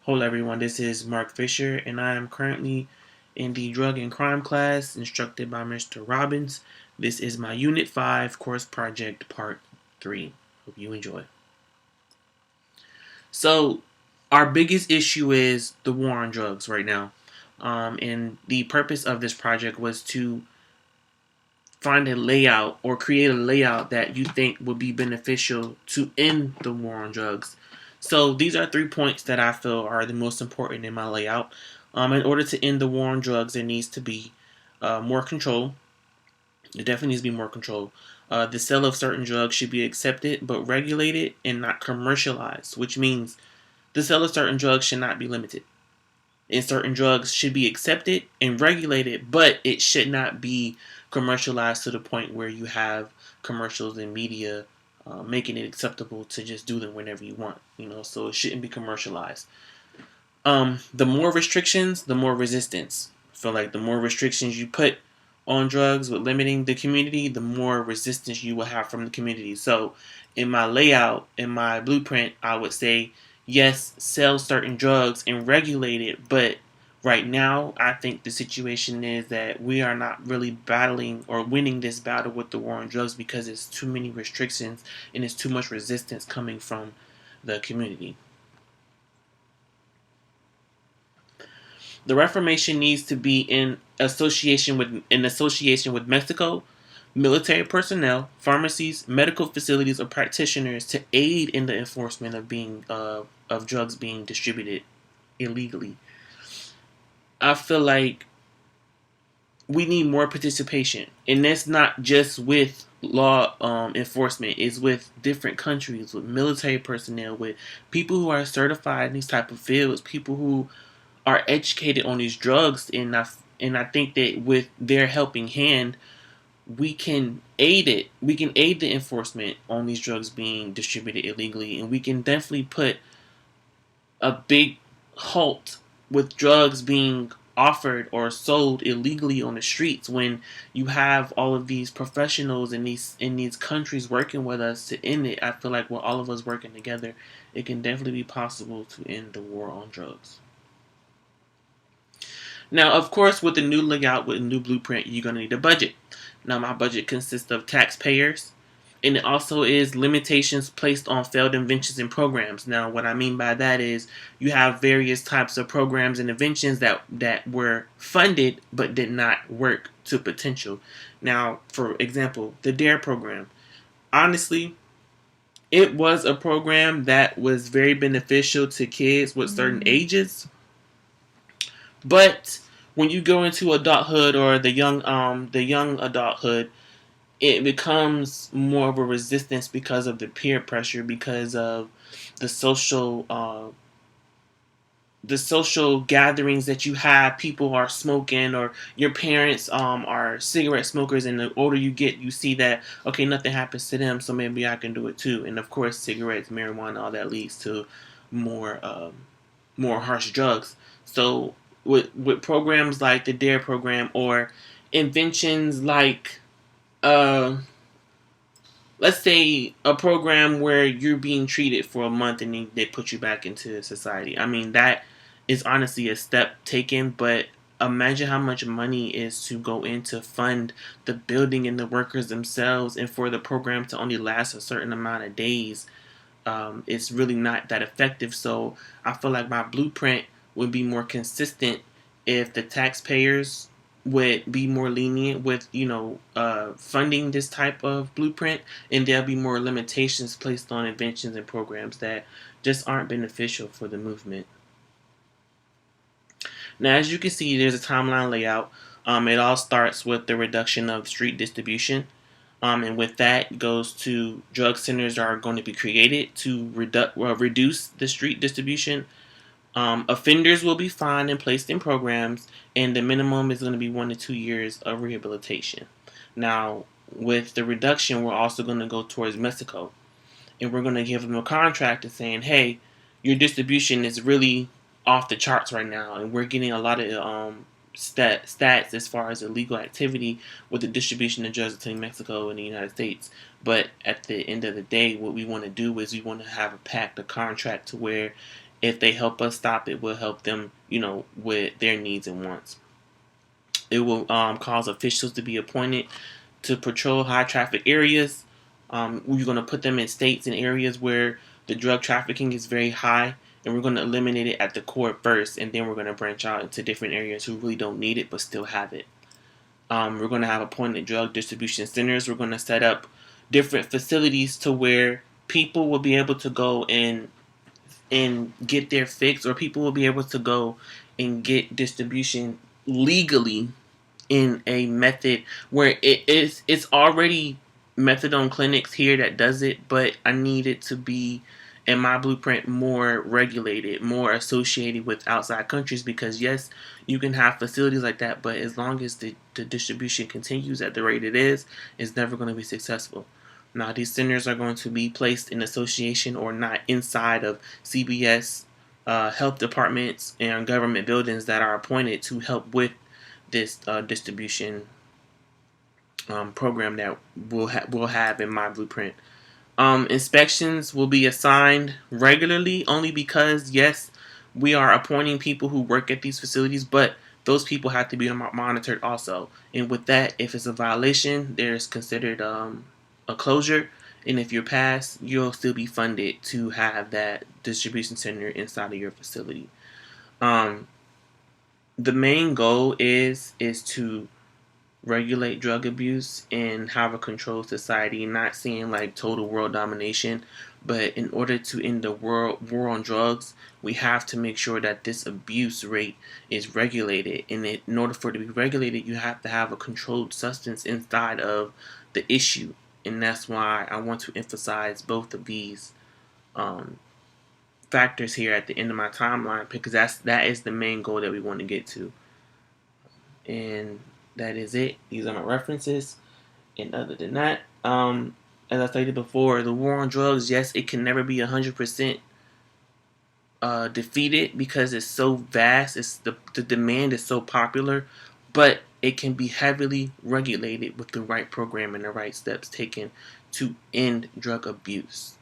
Hello everyone, this is Mark Fisher and I am currently in the drug and crime class instructed by Mr. Robbins. This is my Unit 5 course project part 3. Hope you enjoy. So, our biggest issue is the war on drugs right now. And the purpose of this project was to find a layout or create a layout that you think would be beneficial to end the war on drugs. So these are 3 points that I feel are the most important in my layout. In order to end the war on drugs, there needs to be more control. There definitely needs to be more control. The sale of certain drugs should be accepted but regulated and not commercialized, which means the sale of certain drugs should not be limited. And certain drugs should be accepted and regulated, but it should not be commercialized to the point where you have commercials and media making it acceptable to just do them whenever you want. So it shouldn't be commercialized. The more restrictions, the more resistance. I feel like the more restrictions you put on drugs with limiting the community, the more resistance you will have from the community. So in my layout, in my blueprint, I would say, yes, sell certain drugs and regulate it, but right now, I think the situation is that we are not really battling or winning this battle with the war on drugs because it's too many restrictions and it's too much resistance coming from the community. The reformation needs to be in association with Mexico, military personnel, pharmacies, medical facilities, or practitioners to aid in the enforcement of drugs being distributed illegally. I feel like we need more participation, and that's not just with law enforcement. It's with different countries, with military personnel, with people who are certified in these type of fields, people who are educated on these drugs, and I think that with their helping hand, we can aid it. We can aid the enforcement on these drugs being distributed illegally, and we can definitely put a big halt with drugs being offered or sold illegally on the streets when you have all of these professionals in these countries working with us to end it. I feel like with all of us working together, it can definitely be possible to end the war on drugs. Now, of course, with the new layout, with a new blueprint, you're going to need a budget. Now, my budget consists of taxpayers, and it also is limitations placed on failed inventions and programs. Now, what I mean by that is you have various types of programs and inventions that were funded but did not work to potential. Now, for example, the DARE program. Honestly, it was a program that was very beneficial to kids with certain ages, but when you go into adulthood or the young adulthood, it becomes more of a resistance because of the peer pressure, because of the social uh, the social gatherings that you have. People are smoking, or your parents are cigarette smokers, and the older you get, you see that okay, nothing happens to them, so maybe I can do it too. And of course, cigarettes, marijuana, all that leads to more more harsh drugs. So with programs like the DARE program, or inventions like uh, let's say a program where you're being treated for a month and then they put you back into society. I mean, that is honestly a step taken, but imagine how much money is to go in to fund the building and the workers themselves, and for the program to only last a certain amount of days. It's really not that effective. So I feel like my blueprint would be more consistent if the taxpayers would be more lenient with funding this type of blueprint, and there'll be more limitations placed on inventions and programs that just aren't beneficial for the movement. Now, as you can see, there's a timeline layout. It all starts with the reduction of street distribution. And with that goes to drug centers are going to be created to reduce the street distribution. Offenders will be fined and placed in programs, and the minimum is going to be 1 to 2 years of rehabilitation. Now, with the reduction, we're also going to go towards Mexico, and we're going to give them a contract saying, hey, your distribution is really off the charts right now, and we're getting a lot of stats as far as illegal activity with the distribution of drugs between Mexico and the United States. But at the end of the day, what we want to do is we want to have a pact, a contract, to where if they help us stop it, we'll help them, with their needs and wants. It will cause officials to be appointed to patrol high traffic areas. We're going to put them in states and areas where the drug trafficking is very high, and we're going to eliminate it at the core first, and then we're going to branch out into different areas who really don't need it but still have it. We're going to have appointed drug distribution centers. We're going to set up different facilities to where people will be able to go and get their fix, or people will be able to go and get distribution legally in a method where it's already methadone clinics here that does it, but I need it to be in my blueprint more regulated, more associated with outside countries, because yes, you can have facilities like that, but as long as the distribution continues at the rate it is, it's never going to be successful. Now, these centers are going to be placed in association or not inside of CBS health departments and government buildings that are appointed to help with this distribution program that we'll have in my blueprint. Inspections will be assigned regularly, only because yes, we are appointing people who work at these facilities, but those people have to be monitored also. And with that, if it's a violation, there's considered a closure. And if you're passed, you'll still be funded to have that distribution center inside of your facility. The main goal is to regulate drug abuse and have a controlled society, not seeing like total world domination. But in order to end the world war on drugs, we have to make sure that this abuse rate is regulated. And in order for it to be regulated, you have to have a controlled substance inside of the issue. And that's why I want to emphasize both of these factors here at the end of my timeline, because that is the main goal that we want to get to. And that is it. These are my references. And other than that, as I stated before, the war on drugs, yes, it can never be 100% defeated because it's so vast. It's the demand is so popular, but it can be heavily regulated with the right program and the right steps taken to end drug abuse.